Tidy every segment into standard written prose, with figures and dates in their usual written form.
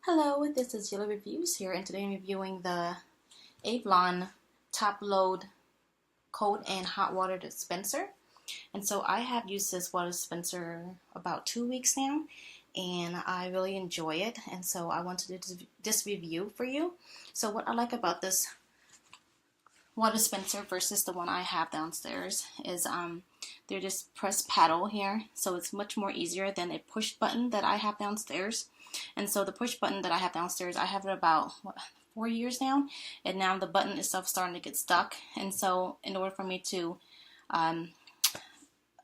Hello, this is Yellow Reviews here, and today I'm reviewing the Avalon top load cold and hot water dispenser. And so I have used this water dispenser about 2 weeks now, and I really enjoy it, and so I wanted to do this review for you. So what I like about this water dispenser versus the one I have downstairs is they're just press paddle here, so it's much more easier than a push button that I have downstairs. And so the push button that I have downstairs, I have it about 4 years now, and now the button itself starting to get stuck. And so in order for me to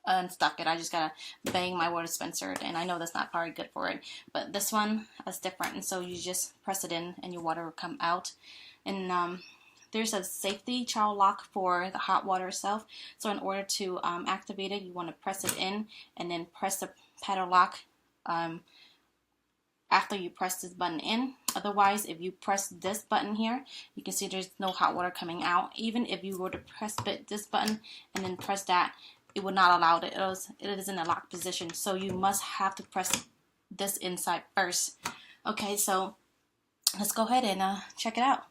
unstuck it, I just gotta bang my water dispenser, and I know that's not probably good for it, but this one is different. And so you just press it in and your water will come out. And there's a safety child lock for the hot water itself, so in order to activate it, you want to press it in and then press the paddle lock after you press this button in. Otherwise, if you press this button here, you can see there's no hot water coming out. Even if you were to press this button and then press that, it would not allow it. It is in a locked position, so you must have to press this inside first. Okay, so let's go ahead and check it out.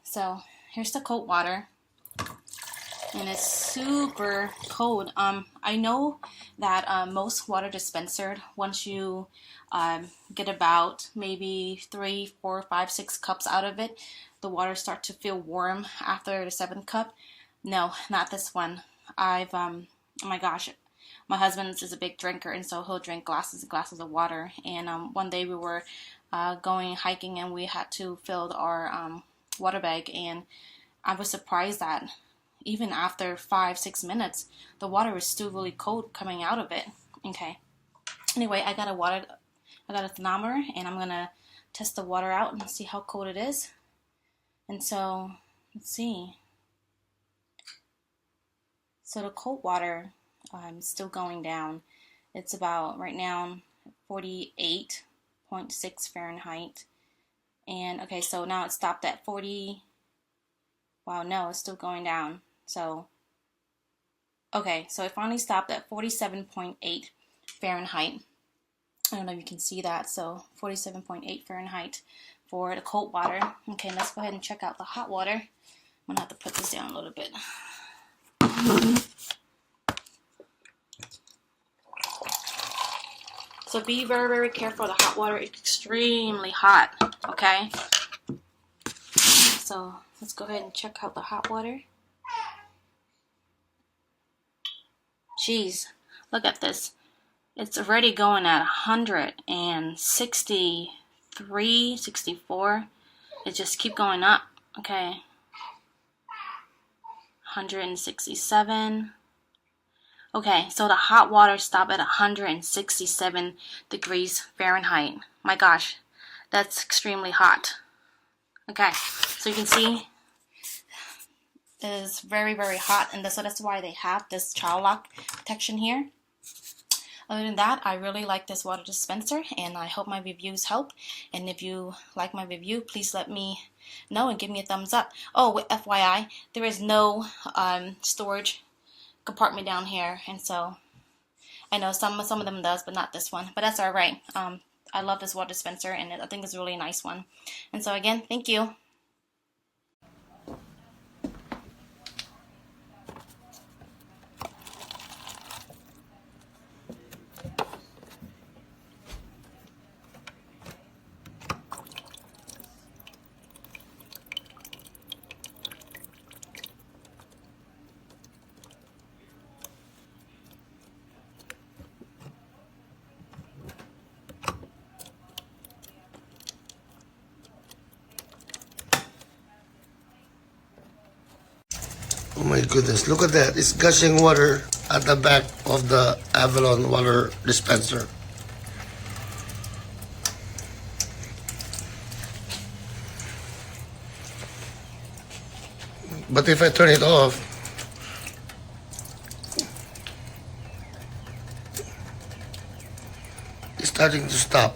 So here's the cold water, and it's super cold. I know that most water dispenser, once you get about maybe 3, 4, 5, 6 cups out of it, the water starts to feel warm after the 7th cup. No, not this one. Oh my gosh, my husband is a big drinker, and so he'll drink glasses and glasses of water. And one day we were going hiking, and we had to fill our water bag, and I was surprised that even after 5-6 minutes, the water was still really cold coming out of it. Okay. Anyway, I got a thermometer, and I'm gonna test the water out and see how cold it is. And so, let's see. So the cold water is still going down. It's about, right now, 48.6 Fahrenheit. And okay, so now it stopped at 40. Wow, no, it's still going down. So, okay, so it finally stopped at 47.8 Fahrenheit. I don't know if you can see that. So 47.8 Fahrenheit for the cold water. Okay, let's go ahead and check out the hot water. I'm gonna have to put this down a little bit. So be very, very careful. The hot water is extremely hot. Okay. So let's go ahead and check out the hot water. Jeez, look at this. It's already going at 163, 64. It just keep going up. Okay. 167. Okay, so the hot water stopped at 167 degrees Fahrenheit. My gosh, that's extremely hot. Okay, so you can see it is very, very hot, and so that's why they have this child lock protection here. Other than that, I really like this water dispenser, and I hope my reviews help. And if you like my review, please let me know and give me a thumbs up. Oh, with FYI, there is no storage compartment down here, and so I know some of them does, but not this one. But that's all right. I love this water dispenser, and I think it's a really nice one. And so again, thank you. Oh my goodness, look at that. It's gushing water at the back of the Avalon water dispenser. But if I turn it off, it's starting to stop.